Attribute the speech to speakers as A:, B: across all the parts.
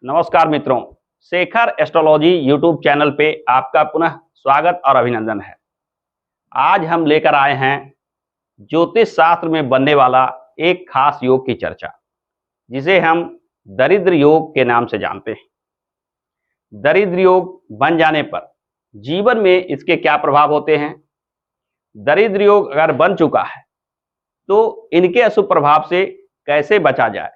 A: नमस्कार मित्रों, Shekhar astrology YouTube channel पे आपका पुनः स्वागत और अभिनंदन है। आज हम लेकर आए हैं ज्योतिष शास्त्र में बनने वाला एक खास योग की चर्चा, जिसे हम दरिद्र योग के नाम से जानते हैं। दरिद्र योग बन जाने पर जीवन में इसके क्या प्रभाव होते हैं? दरिद्र योग अगर बन चुका है तो इनके अशुभ प्रभाव से कैसे बचा जाए,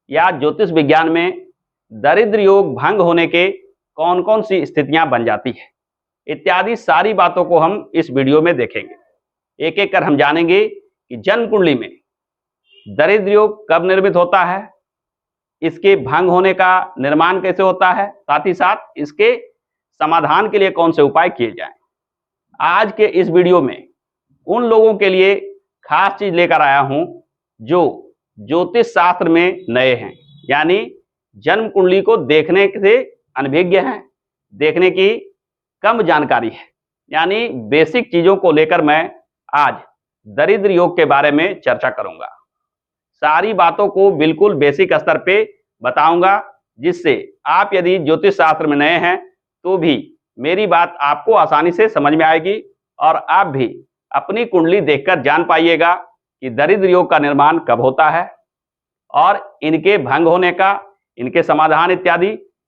A: या ज्योतिष विज्ञान में दरिद्र योग भंग होने के कौन कौन सी स्थितियां बन जाती है, इत्यादि सारी बातों को हम इस वीडियो में देखेंगे। एक एक कर हम जानेंगे कि जन्म कुंडली में दरिद्र योग कब निर्मित होता है, इसके भंग होने का निर्माण कैसे होता है, साथ ही साथ इसके समाधान के लिए कौन से उपाय किए जाएं। आज के इस वीडियो में उन लोगों के लिए खास चीज लेकर आया हूं जो ज्योतिष शास्त्र में नए हैं, यानी जन्म कुंडली को देखने से अनभिज्ञ हैं, देखने की कम जानकारी है, यानी बेसिक चीजों को लेकर मैं आज दरिद्र योग के बारे में चर्चा करूंगा। सारी बातों को बिल्कुल बेसिक स्तर पे बताऊंगा, जिससे आप यदि ज्योतिष शास्त्र में नए हैं तो भी मेरी बात आपको आसानी से समझ में आएगी और आप भी अपनी कुंडली देखकर जान पाइएगा कि दरिद्र योग का निर्माण कब होता है और इनके भंग होने का, इनके समाधान इत्यादि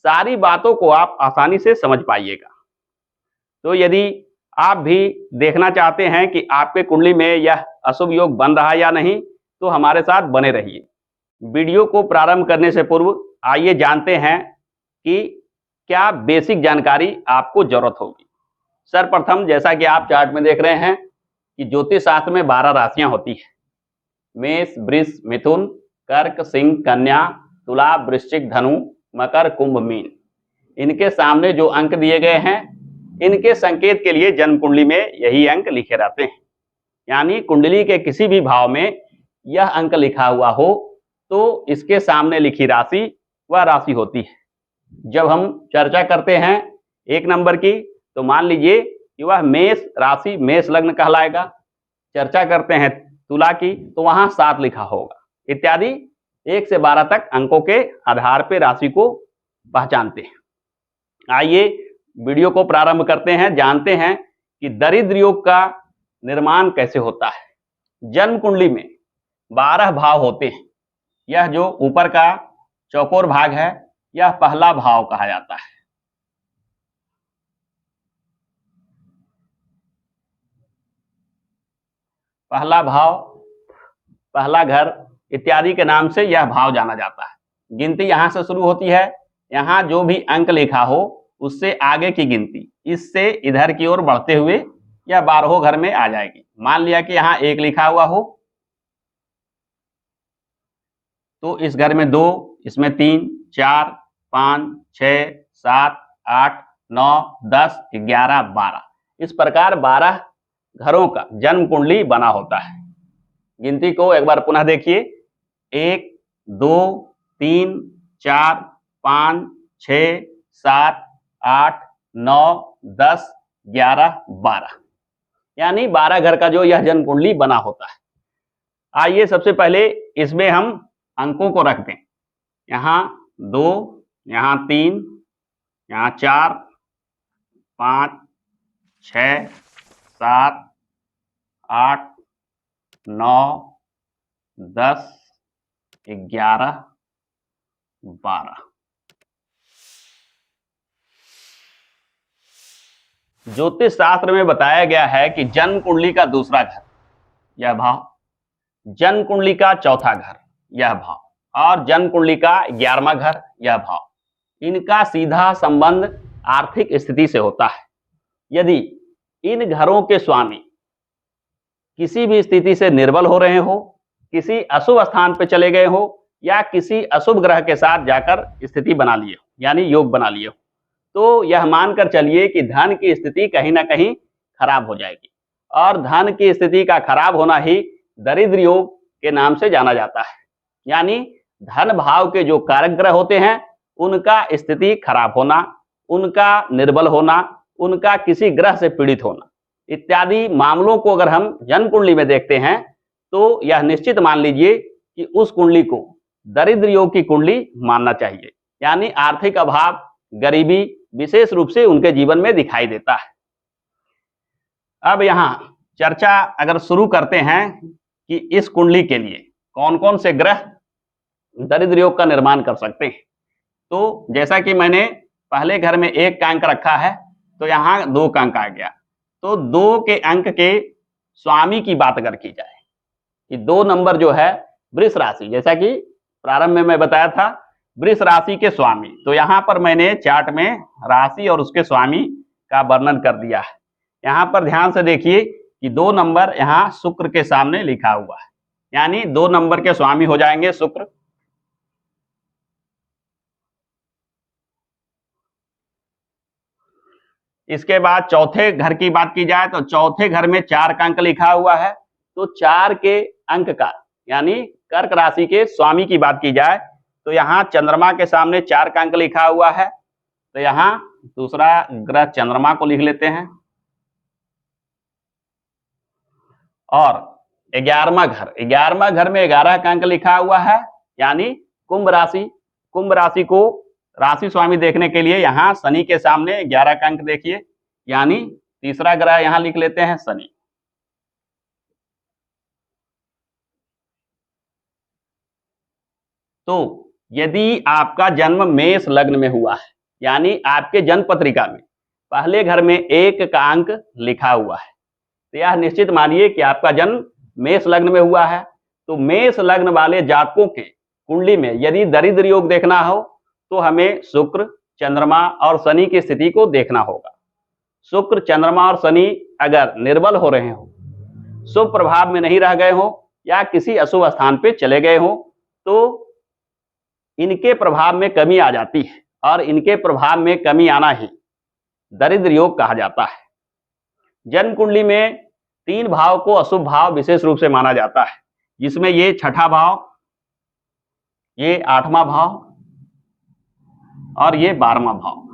A: सारी बातों को आप आसानी से समझ पाइएगा। तो यदि आप भी देखना चाहते हैं कि आपके कुंडली में यह अशुभ योग बन रहा है या नहीं, तो हमारे साथ बने रहिए। वीडियो को प्रारंभ करने से पूर्व आइए जानते हैं कि क्या बेसिक जानकारी आपको जरूरत होगी। सर्वप्रथम, जैसा कि आप चार्ट में देख रहे हैं कि ज्योतिष शास्त्र में 12 राशियां होती है। मेष, वृष, मिथुन, कर्क, सिंह, कन्या, तुला, वृश्चिक, धनु, मकर, कुंभ, मीन। इनके सामने जो अंक दिए गए हैं, इनके संकेत के लिए जन्म कुंडली में यही अंक लिखे रहते हैं। यानी कुंडली के किसी भी भाव में यह अंक लिखा हुआ हो तो इसके सामने लिखी राशि वह राशि होती है। जब हम चर्चा करते हैं 1 नंबर की, तो मान लीजिए कि वह मेष राशि, मेष लग्न कहलाएगा। चर्चा करते हैं तुला की, तो वहां 7 लिखा होगा, इत्यादि 1 से 12 तक अंकों के आधार पर राशि को पहचानते हैं। आइए वीडियो को प्रारंभ करते हैं, जानते हैं कि दरिद्र योग का निर्माण कैसे होता है। जन्म कुंडली में 12 भाव होते हैं। यह जो ऊपर का चौकोर भाग है, यह पहला भाव कहा जाता है। पहला भाव, पहला घर इत्यादि के नाम से यह भाव जाना जाता है। गिनती यहां से शुरू होती है। यहां जो भी अंक लिखा हो उससे आगे की गिनती इससे इधर की ओर बढ़ते हुए यह 12वें घर में आ जाएगी। मान लिया कि यहां 1 लिखा हुआ हो तो इस घर में 2, इसमें 3, 4, 5, 6, 7, 8, 9, 10, 11, 12। इस प्रकार 12 घरों का जन्म कुंडली बना होता है। गिनती को एक बार पुनः देखिए। 1, 2, 3, 4, 5, 6, 7, 8, 9, 10, 11, 12, यानी 12 घर का जो यह जन्म कुंडली बना होता है। आइए सबसे पहले इसमें हम अंकों को रख दें। यहाँ 2, यहाँ 3, यहाँ 4, 5, 6, 7, 8, 9, 10, 11, 12। ज्योतिष शास्त्र में बताया गया है कि जन्म कुंडली का दूसरा घर यह भाव, जन्म कुंडली का चौथा घर यह भाव और जन्म कुंडली का 11वां घर यह भाव, इनका सीधा संबंध आर्थिक स्थिति से होता है। यदि इन घरों के स्वामी किसी भी स्थिति से निर्बल हो रहे हो, किसी अशुभ स्थान पर चले गए हो, या किसी अशुभ ग्रह के साथ जाकर स्थिति बना लिए हो, यानी योग बना लिए हो, तो यह मानकर चलिए कि धन की स्थिति कहीं ना कहीं खराब हो जाएगी। और धन की स्थिति का खराब होना ही दरिद्र योग के नाम से जाना जाता है। यानी धन भाव के जो कारक ग्रह होते हैं उनका स्थिति खराब होना, उनका निर्बल होना, उनका किसी ग्रह से पीड़ित होना इत्यादि मामलों को अगर हम जन्म कुंडली में देखते हैं तो यह निश्चित मान लीजिए कि उस कुंडली को दरिद्र योग की कुंडली मानना चाहिए। यानी आर्थिक अभाव, गरीबी विशेष रूप से उनके जीवन में दिखाई देता है। अब यहाँ चर्चा अगर शुरू करते हैं कि इस कुंडली के लिए कौन कौन से ग्रह दरिद्र योग का निर्माण कर सकते हैं, तो जैसा कि मैंने पहले घर में 1 का अंक रखा है, तो यहाँ 2 का अंक आ गया। तो 2 के अंक के स्वामी की बात अगर की जाए कि 2 नंबर जो है वृष राशि, जैसा कि प्रारंभ में मैं बताया था वृष राशि के स्वामी, तो यहाँ पर मैंने चार्ट में राशि और उसके स्वामी का वर्णन कर दिया है। यहाँ पर ध्यान से देखिए कि 2 नंबर यहाँ शुक्र के सामने लिखा हुआ है, यानी 2 नंबर के स्वामी हो जाएंगे शुक्र। इसके बाद चौथे घर की बात की जाए तो चौथे घर में 4 का अंक लिखा हुआ है, तो 4 के अंक का यानी कर्क राशि के स्वामी की बात की जाए तो यहाँ चंद्रमा के सामने 4 का अंक लिखा हुआ है, तो यहाँ दूसरा ग्रह चंद्रमा को लिख लेते हैं। और 11वां घर में 11 का अंक लिखा हुआ है, यानी कुंभ राशि। कुंभ राशि को राशि स्वामी देखने के लिए यहाँ शनि के सामने 11 का अंक देखिए, यानी तीसरा ग्रह यहाँ लिख लेते हैं शनि। तो यदि आपका जन्म मेष लग्न में हुआ है, यानी आपके जन्म पत्रिका में पहले घर में 1 का अंक लिखा हुआ है, तो यह निश्चित मानिए कि आपका जन्म मेष लग्न में हुआ है। तो मेष लग्न वाले जातकों के कुंडली में यदि दरिद्र योग देखना हो तो हमें शुक्र, चंद्रमा और शनि की स्थिति को देखना होगा। शुक्र, चंद्रमा और शनि अगर निर्बल हो रहे हो, शुभ प्रभाव में नहीं रह गए हो या किसी अशुभ स्थान पे चले गए हो, तो इनके प्रभाव में कमी आ जाती है, और इनके प्रभाव में कमी आना ही दरिद्र योग कहा जाता है। जन्म कुंडली में 3 भाव को अशुभ भाव विशेष रूप से माना जाता है, जिसमें ये 6ठा भाव, ये 8वां भाव और ये 12वां भाव।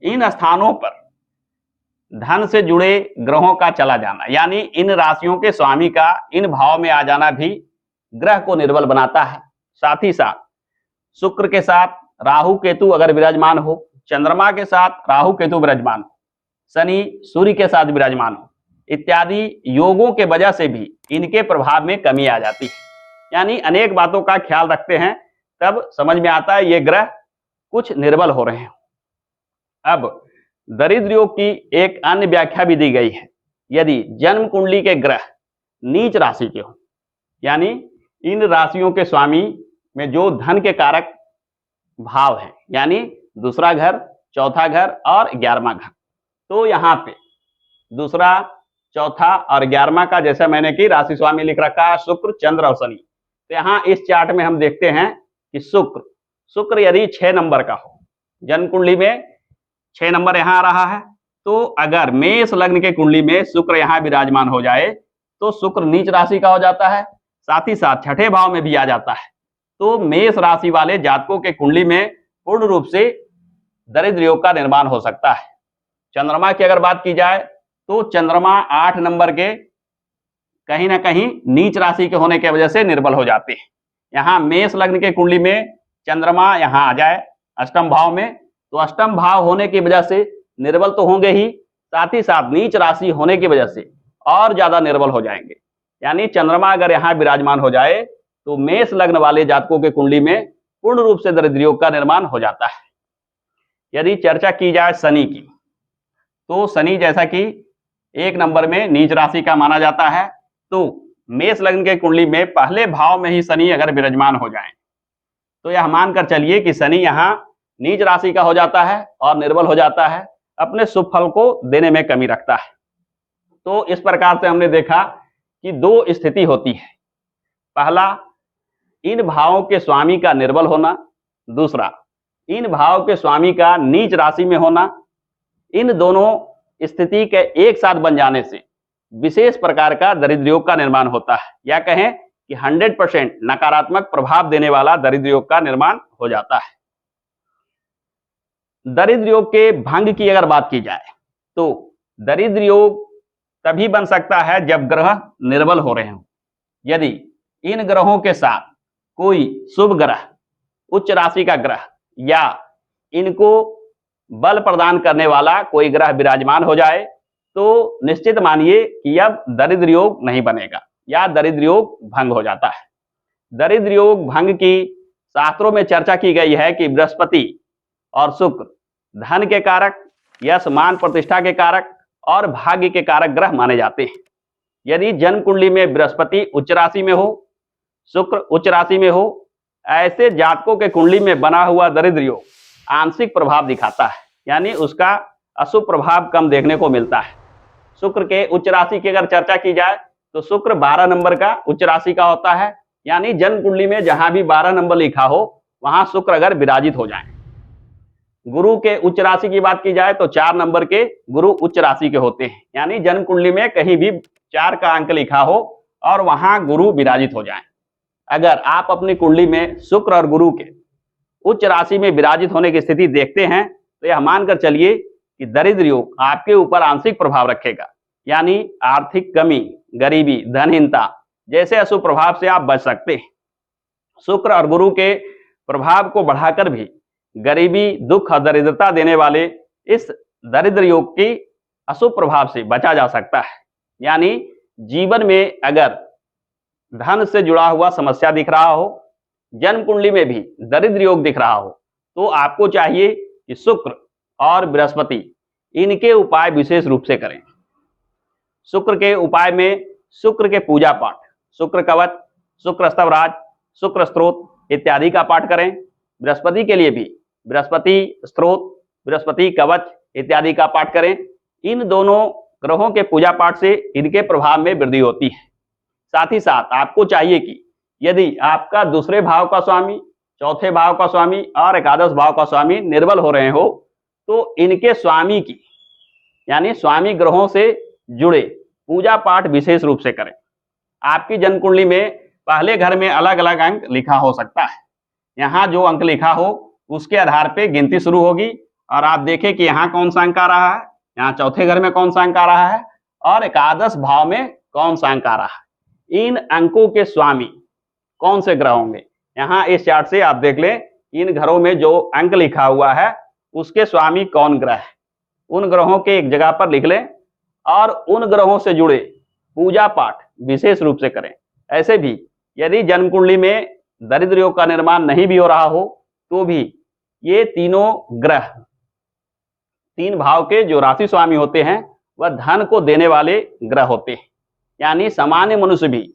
A: इन स्थानों पर धन से जुड़े ग्रहों का चला जाना, यानी इन राशियों के स्वामी का इन भाव में आ जाना भी ग्रह को निर्बल बनाता है। साथ ही साथ शुक्र के साथ राहु केतु अगर विराजमान हो, चंद्रमा के साथ राहु केतु विराजमान हो, शनि सूर्य के साथ विराजमान हो, इत्यादि योगों के वजह से भी इनके प्रभाव में कमी आ जाती है। यानी अनेक बातों का ख्याल रखते हैं तब समझ में आता है ये ग्रह कुछ निर्बल हो रहे हैं। अब दरिद्र योग की एक अन्य व्याख्या भी दी गई है। यदि जन्म कुंडली के ग्रह नीच राशि के हो, यानी इन राशियों के स्वामी में जो धन के कारक भाव है, यानी दूसरा घर, चौथा घर और 11वां घर, तो यहाँ पे दूसरा, चौथा और 11वां का जैसा मैंने कि राशि स्वामी लिख रखा है शुक्र, चंद्र और शनि। तो यहाँ इस चार्ट में हम देखते हैं कि शुक्र यदि 6 नंबर का हो, जन्म कुंडली में 6 नंबर यहाँ आ रहा है, तो अगर मेष लग्न के कुंडली में शुक्र यहाँ विराजमान हो जाए तो शुक्र नीच राशि का हो जाता है, साथ ही साथ 6ठे भाव में भी आ जाता है। तो मेष राशि वाले जातकों के कुंडली में पूर्ण रूप से दरिद्र योग का निर्माण हो सकता है। चंद्रमा की अगर बात की जाए तो चंद्रमा 8 नंबर के कहीं ना कहीं नीच राशि के होने की वजह से निर्बल हो जाते हैं। यहाँ मेष लग्न के कुंडली में चंद्रमा यहाँ आ जाए अष्टम भाव में, तो अष्टम भाव होने की वजह से निर्बल तो होंगे ही, साथ ही साथ नीच राशि होने की वजह से और ज्यादा निर्बल हो जाएंगे। यानी चंद्रमा अगर यहाँ विराजमान हो जाए तो मेष लग्न वाले जातकों के कुंडली में पूर्ण रूप से दरिद्र योग का निर्माण हो जाता है। यदि चर्चा की जाए शनि की, तो शनि जैसा कि 1 नंबर में नीच राशि का माना जाता है, तो मेष लग्न के कुंडली में पहले भाव में ही शनि अगर विराजमान हो जाए तो यह मानकर चलिए कि शनि यहाँ नीच राशि का हो जाता है और निर्बल हो जाता है, अपने शुभ फल को देने में कमी रखता है। तो इस प्रकार से हमने देखा कि 2 स्थिति होती है। पहला, इन भावों के स्वामी का निर्बल होना, दूसरा इन भाव के स्वामी का नीच राशि में होना। इन दोनों स्थिति के एक साथ बन जाने से विशेष प्रकार का दरिद्र योग का निर्माण होता है, या कहें कि 100% नकारात्मक प्रभाव देने वाला दरिद्र योग का निर्माण हो जाता है। दरिद्र योग के भंग की अगर बात की जाए तो दरिद्र योग तभी बन सकता है जब ग्रह निर्बल हो रहे हों। यदि इन ग्रहों के साथ कोई शुभ ग्रह, उच्च राशि का ग्रह या इनको बल प्रदान करने वाला कोई ग्रह विराजमान हो जाए तो निश्चित मानिए कि अब दरिद्र योग नहीं बनेगा या दरिद्र योग भंग हो जाता है। दरिद्र योग भंग की शास्त्रों में चर्चा की गई है कि बृहस्पति और शुक्र धन के कारक, यश मान प्रतिष्ठा के कारक और भाग्य के कारक ग्रह माने जाते हैं। यदि जन्म कुंडली में बृहस्पति उच्च राशि में हो, शुक्र उच्च राशि में हो, ऐसे जातकों के कुंडली में बना हुआ दरिद्र योग आंशिक प्रभाव दिखाता है, यानी उसका अशुभ प्रभाव कम देखने को मिलता है। शुक्र के उच्च राशि की अगर चर्चा की जाए तो शुक्र 12 नंबर का उच्च राशि का होता है, यानी जन्म कुंडली में जहां भी 12 नंबर लिखा हो वहां शुक्र अगर विराजित हो जाए। गुरु के उच्च राशि की बात की जाए तो 4 नंबर के गुरु उच्च राशि के होते हैं, यानी जन्म कुंडली में कहीं भी 4 का अंक लिखा हो और वहां गुरु विराजित हो जाए। अगर आप अपनी कुंडली में शुक्र और गुरु के उच्च राशि में विराजित होने की स्थिति देखते हैं तो यह मानकर चलिए कि दरिद्र योग आपके ऊपर आंशिक प्रभाव रखेगा, यानी आर्थिक कमी, गरीबी, धनहीनता जैसे अशुभ प्रभाव से आप बच सकते हैं। शुक्र और गुरु के प्रभाव को बढ़ाकर भी गरीबी, दुख और दरिद्रता देने वाले इस दरिद्र योग की अशुभ प्रभाव से बचा जा सकता है। यानी जीवन में अगर धन से जुड़ा हुआ समस्या दिख रहा हो, जन्म कुंडली में भी दरिद्र योग दिख रहा हो, तो आपको चाहिए कि शुक्र और बृहस्पति इनके उपाय विशेष रूप से करें। शुक्र के उपाय में शुक्र के पूजा पाठ, शुक्र कवच, शुक्र स्तवराज, शुक्र स्त्रोत इत्यादि का पाठ करें। बृहस्पति के लिए भी बृहस्पति स्त्रोत, बृहस्पति कवच इत्यादि का पाठ करें। इन दोनों ग्रहों के पूजा पाठ से इनके प्रभाव में वृद्धि होती है। साथ ही साथ आपको चाहिए कि यदि आपका दूसरे भाव का स्वामी, चौथे भाव का स्वामी और एकादश भाव का स्वामी निर्बल हो रहे हो तो इनके स्वामी की, यानी स्वामी ग्रहों से जुड़े पूजा पाठ विशेष रूप से करें। आपकी जन्म कुंडली में पहले घर में अलग अलग अंक लिखा हो सकता है, यहाँ जो अंक लिखा हो उसके आधार पे गिनती शुरू होगी और आप देखें कि यहाँ कौन सा अंक आ रहा है, यहाँ चौथे घर में कौन सा अंक आ रहा है और एकादश भाव में कौन सा अंक आ रहा है। इन अंकों के स्वामी कौन से ग्रह होंगे, यहाँ इस चार्ट से आप देख लें इन घरों में जो अंक लिखा हुआ है उसके स्वामी कौन ग्रह है, उन ग्रहों के एक जगह पर लिख लें और उन ग्रहों से जुड़े पूजा पाठ विशेष रूप से करें। ऐसे भी यदि जन्म कुंडली में दरिद्र योग का निर्माण नहीं भी हो रहा हो तो भी ये तीनों ग्रह, 3 भाव के जो राशि स्वामी होते हैं वह धन को देने वाले ग्रह होते हैं, यानी सामान्य मनुष्य भी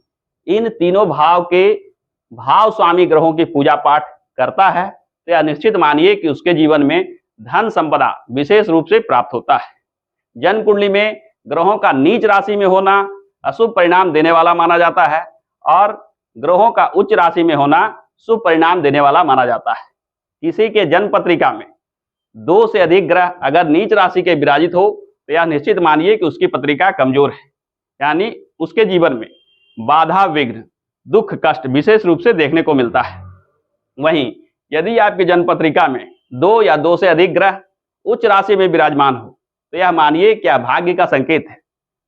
A: इन तीनों भाव के भाव स्वामी ग्रहों की पूजा पाठ करता है तो यह निश्चित मानिए कि उसके जीवन में धन संपदा विशेष रूप से प्राप्त होता है। जन्म कुंडली में ग्रहों का नीच राशि में होना अशुभ परिणाम देने वाला माना जाता है और ग्रहों का उच्च राशि में होना शुभ परिणाम देने वाला माना जाता है। किसी के जन्म पत्रिका में 2 से अधिक ग्रह अगर नीच राशि के विराजित हो तो यह निश्चित मानिए कि उसकी पत्रिका कमजोर है, यानी उसके जीवन में बाधा, विघ्न, दुख, कष्ट विशेष रूप से देखने को मिलता है। वहीं यदि आपकी जन्म पत्रिका में 2 या 2 से अधिक ग्रह उच्च राशि में विराजमान हो तो यह मानिए कि भाग्य का संकेत है।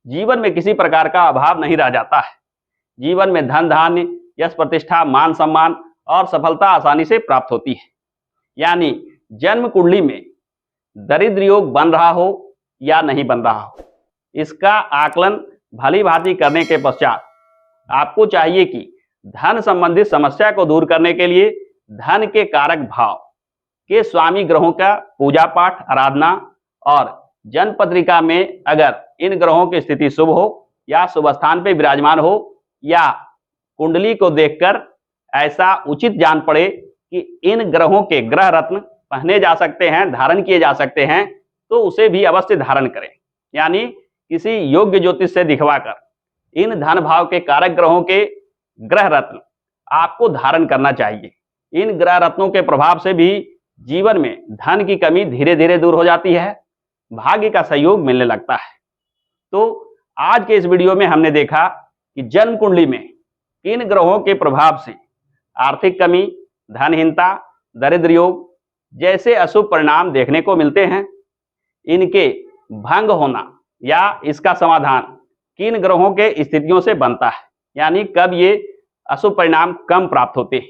A: जीवन में किसी प्रकार का अभाव नहीं रह जाता है। जीवन में धन धान्य, यश प्रतिष्ठा, मान सम्मान और सफलता आसानी से प्राप्त होती है। यानी जन्म कुंडली में दरिद्र योग बन रहा हो या नहीं बन रहा हो, इसका आकलन भली भांति करने के पश्चात आपको चाहिए कि धन संबंधित समस्या को दूर करने के लिए धन के कारक भाव के स्वामी ग्रहों का पूजा पाठ, आराधना और जन्म पत्रिका में अगर इन ग्रहों की स्थिति शुभ हो या शुभ स्थान पर विराजमान हो या कुंडली को देखकर ऐसा उचित जान पड़े कि इन ग्रहों के ग्रह रत्न पहने जा सकते हैं, धारण किए जा सकते हैं, तो उसे भी अवश्य धारण करें। यानी किसी योग्य ज्योतिष से दिखवाकर इन धन भाव के कारक ग्रहों के ग्रह रत्न आपको धारण करना चाहिए। इन ग्रह रत्नों के प्रभाव से भी जीवन में धन की कमी धीरे धीरे दूर हो जाती है, भाग्य का सहयोग मिलने लगता है। तो आज के इस वीडियो में हमने देखा कि जन्म कुंडली में इन ग्रहों के प्रभाव से आर्थिक कमी, धनहीनता, दरिद्र योग जैसे अशुभ परिणाम देखने को मिलते हैं। इनके भंग होना या इसका समाधान किन ग्रहों के स्थितियों से बनता है, यानी कब ये अशुभ परिणाम कम प्राप्त होते हैं।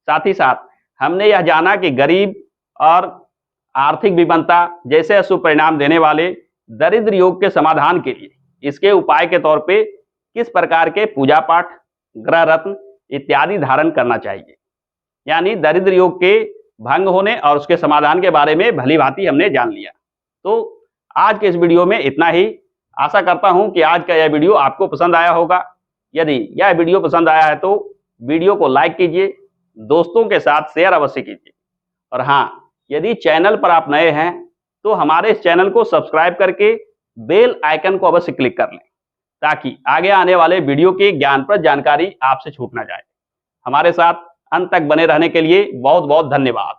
A: साथ ही साथ हमने यह जाना कि गरीब, और आर्थिक विपन्नता जैसे अशुभ परिणाम देने वाले दरिद्र योग के समाधान के लिए इसके उपाय के तौर पे किस प्रकार के पूजा पाठ, ग्रह रत्न इत्यादि धारण करना चाहिए। यानी दरिद्र योग के भंग होने और उसके समाधान के बारे में भली भांति हमने जान लिया। तो आज के इस वीडियो में इतना ही। आशा करता हूं कि आज का यह वीडियो आपको पसंद आया होगा। यदि यह वीडियो पसंद आया है तो वीडियो को लाइक कीजिए, दोस्तों के साथ शेयर अवश्य कीजिए। और हाँ, यदि चैनल पर आप नए हैं तो हमारे इस चैनल को सब्सक्राइब करके बेल आइकन को अवश्य क्लिक कर लें, ताकि आगे आने वाले वीडियो की ज्ञानप्रद जानकारी आपसे छूट ना जाए। हमारे साथ अंत तक बने रहने के लिए बहुत बहुत धन्यवाद।